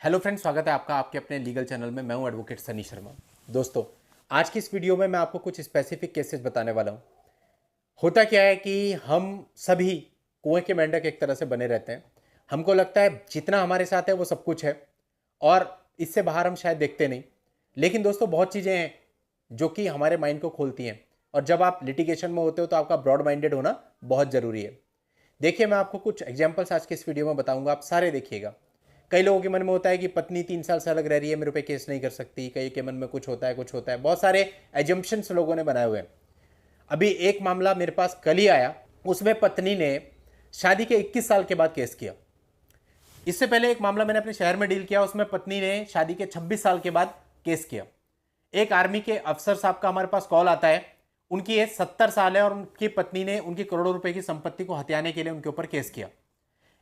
Hello friends, स्वागत है आपका आपके अपने लीगल चैनल में। मैं हूं एडवोकेट सनी शर्मा। दोस्तों, आज की इस वीडियो में मैं आपको कुछ स्पेसिफिक केसेस बताने वाला हूं। होता क्या है कि हम सभी कुएं के मेंढक एक तरह से बने रहते हैं। हमको लगता है जितना हमारे साथ है वो सब कुछ है और इससे बाहर हम शायद देखते नहीं। लेकिन दोस्तों, बहुत चीज़ें हैं जो कि हमारे माइंड को खोलती हैं, और जब आप लिटिगेशन में होते हो तो आपका ब्रॉड माइंडेड होना बहुत ज़रूरी है। देखिए, मैं आपको कुछ एग्जाम्पल्स आज के इस वीडियो में बताऊंगा, आप सारे देखिएगा। कई लोगों के मन में होता है कि पत्नी 3 साल से अलग रह रही है, मेरे पे केस नहीं कर सकती। कई के मन में कुछ होता है, कुछ होता है, बहुत सारे एजम्पशंस लोगों ने बनाए हुए हैं। अभी एक मामला मेरे पास कल ही आया, उसमें पत्नी ने शादी के 21 साल के बाद केस किया। इससे पहले एक मामला मैंने अपने शहर में डील किया, उसमें पत्नी ने शादी के 26 साल के बाद केस किया। एक आर्मी के अफसर साहब का हमारे पास कॉल आता है, उनकी एज 70 साल है और उनकी पत्नी ने उनकी करोड़ों रुपए की संपत्ति को हथियाने के लिए उनके ऊपर केस किया।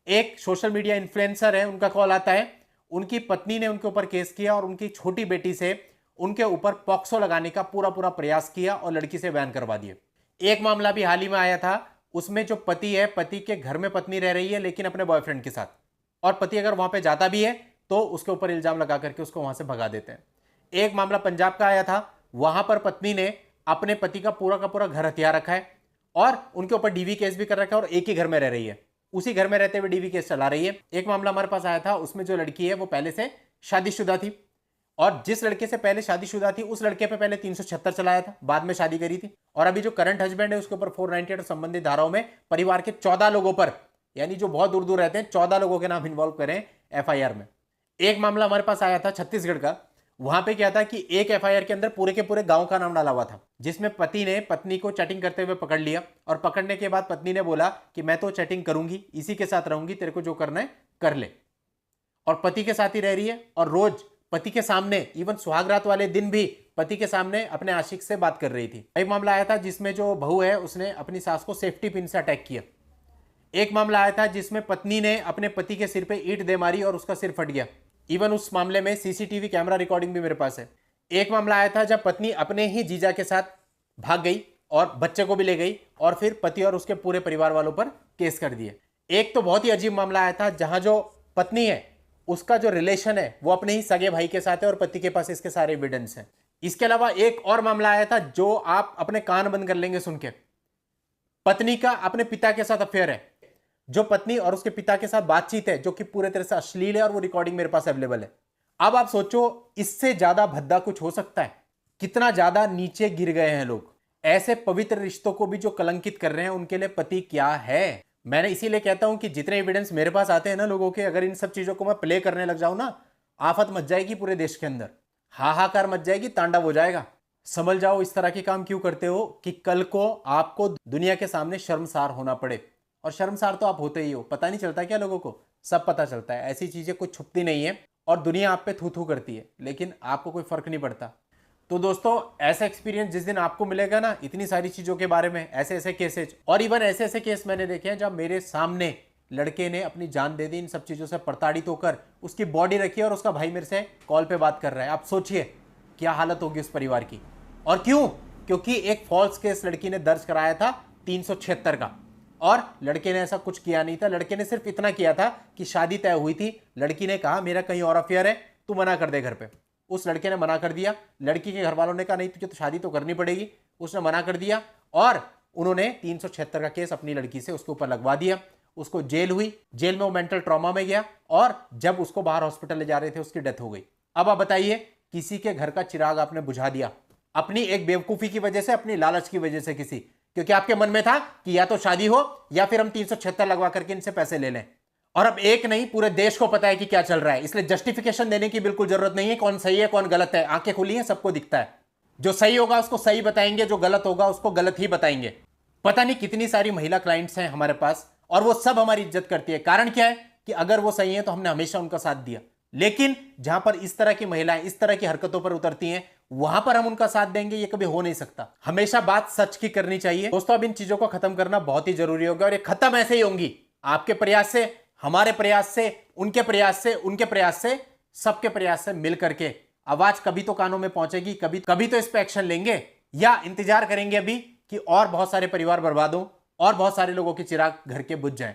एक सोशल मीडिया इन्फ्लुएंसर है, उनका कॉल आता है, उनकी पत्नी ने उनके ऊपर केस किया और उनकी छोटी बेटी से उनके ऊपर पॉक्सो लगाने का पूरा पूरा प्रयास किया और लड़की से बयान करवा दिए। एक मामला भी हाल ही में आया था, उसमें जो पति है, पति के घर में पत्नी रह रही है लेकिन अपने बॉयफ्रेंड के साथ, और पति अगर वहां पे जाता भी है तो उसके ऊपर इल्जाम लगा करके उसको वहां से भगा देते हैं। एक मामला पंजाब का आया था, वहां पर पत्नी ने अपने पति का पूरा घर हथियार रखा है और उनके ऊपर डीवी केस भी कर रखा है और एक ही घर में रह रही है, उसी घर में रहते हुए डीवी केस चला रही है। एक मामला हमारे पास आया था, उसमें जो लड़की है वो पहले से शादीशुदा थी और जिस लड़के से पहले शादीशुदा थी उस लड़के पे पहले 376 चलाया था, बाद में शादी करी थी। और अभी जो करंट हस्बैंड है उसके ऊपर 498 और संबंधित धाराओं में परिवार के 14 लोगों पर, यानी जो बहुत दूर दूर रहते हैं, 14 लोगों के नाम इन्वॉल्व करें एफआईआर में। एक मामला हमारे पास आया था छत्तीसगढ़ का, वहां पे क्या था कि एक एफआईआर के अंदर पूरे के पूरे गांव का नाम डाला हुआ था, जिसमें पति ने पत्नी को चैटिंग करते हुए पकड़ लिया और पकड़ने के बाद पत्नी ने बोला कि मैं तो चैटिंग करूंगी, इसी के साथ रहूंगी, तेरे को जो करना है कर ले। और पति के साथ ही रह रही है और रोज पति के सामने, इवन सुहागरात वाले दिन भी पति के सामने अपने आशिक से बात कर रही थी। एक मामला आया था जिसमें जो बहू है उसने अपनी सास को सेफ्टी पिन से अटैक किया। एक मामला आया था जिसमें पत्नी ने अपने पति के सिर पे ईंट दे मारी और उसका सिर फट गया। इवन उस मामले में सीसीटीवी कैमरा रिकॉर्डिंग भी मेरे पास है। एक मामला आया था जब पत्नी अपने ही जीजा के साथ भाग गई और बच्चे को भी ले गई और फिर पति और उसके पूरे परिवार वालों पर केस कर दिए। एक तो बहुत ही अजीब मामला आया था जहां जो पत्नी है उसका जो रिलेशन है वो अपने ही सगे भाई के साथ है और पति के पास इसके सारे एविडेंस हैं। इसके अलावा एक और मामला आया था जो आप अपने कान बंद कर लेंगे सुन के। पत्नी का अपने पिता के साथ अफेयर है, जो पत्नी और उसके पिता के साथ बातचीत है जो कि पूरे तरह से अश्लील है और वो रिकॉर्डिंग मेरे पास अवेलेबल है। अब आप सोचो, इससे ज्यादा भद्दा कुछ हो सकता है? कितना ज्यादा नीचे गिर गए हैं लोग। ऐसे पवित्र रिश्तों को भी जो कलंकित कर रहे हैं उनके लिए पति क्या है। मैंने इसीलिए कहता हूं कि जितने एविडेंस मेरे पास आते हैं ना लोगों के, अगर इन सब चीजों को मैं प्ले करने लग जाऊं ना, आफत मच जाएगी पूरे देश के अंदर, हाहाकार मच जाएगी, तांडव हो जाएगा। समझ जाओ इस तरह के काम क्यों करते हो कि कल को आपको दुनिया के सामने शर्मसार होना पड़े। और शर्मसार तो आप होते ही हो, पता नहीं चलता क्या लोगों को? सब पता चलता है। ऐसी चीजें कुछ छुपती नहीं है और दुनिया आप पे थू थू करती है, लेकिन आपको कोई फर्क नहीं पड़ता। तो दोस्तों, ऐसा एक्सपीरियंस जिस दिन आपको मिलेगा ना, इतनी सारी चीजों के बारे में, ऐसे ऐसे केसेज, और इवन ऐसे ऐसे केस मैंने देखे हैं जब मेरे सामने लड़के ने अपनी जान दे दी इन सब चीजों से प्रताड़ित होकर, उसकी बॉडी रखी और उसका भाई मेरे से कॉल पे बात कर रहा है। आप सोचिए क्या हालत होगी उस परिवार की। और क्यों? क्योंकि एक फॉल्स केस लड़की ने दर्ज कराया था 376 का, और लड़के ने ऐसा कुछ किया नहीं था। लड़के ने सिर्फ इतना किया था कि शादी तय हुई थी, लड़की ने कहा मेरा कहीं और अफेयर है, तू मना कर दे घर पे। उस लड़के ने मना कर दिया। लड़की के घर वालों ने कहा नहीं, तुझे तो शादी तो करनी पड़ेगी। उसने मना कर दिया और उन्होंने 376 का केस अपनी लड़की से उसके ऊपर लगवा दिया। उसको जेल हुई, जेल में वो मेंटल ट्रॉमा में गया और जब उसको बाहर हॉस्पिटल ले जा रहे थे उसकी डेथ हो गई। अब आप बताइए, किसी के घर का चिराग आपने बुझा दिया अपनी एक बेवकूफी की वजह से, अपनी लालच की वजह से, किसी क्योंकि आपके मन में था कि या तो शादी हो या फिर हम 376 लगवा करके इनसे पैसे ले लें। और अब एक नहीं, पूरे देश को पता है कि क्या चल रहा है, इसलिए जस्टिफिकेशन देने की बिल्कुल जरूरत नहीं है। कौन सही है कौन गलत है, आंखें खुली हैं, सबको दिखता है। जो सही होगा उसको सही बताएंगे, जो गलत होगा उसको गलत ही बताएंगे। पता नहीं कितनी सारी महिला क्लाइंट्स हैं हमारे पास और वो सब हमारी इज्जत करती है। कारण क्या है कि अगर वो सही है तो हमने हमेशा उनका साथ दिया, लेकिन जहां पर इस तरह की महिलाएं इस तरह की हरकतों पर उतरती हैं वहां पर हम उनका साथ देंगे, ये कभी हो नहीं सकता। हमेशा बात सच की करनी चाहिए। दोस्तों, अब इन चीजों को खत्म करना बहुत ही जरूरी होगा और ये खत्म ऐसे ही होंगी, आपके प्रयास से, हमारे प्रयास से, उनके प्रयास से, उनके प्रयास से, सबके प्रयास से मिल करके आवाज कभी तो कानों में पहुंचेगी। कभी तो इस पे एक्शन लेंगे या इंतजार करेंगे अभी कि और बहुत सारे परिवार बर्बाद हो और बहुत सारे लोगों के चिराग घर के बुझ जाएं।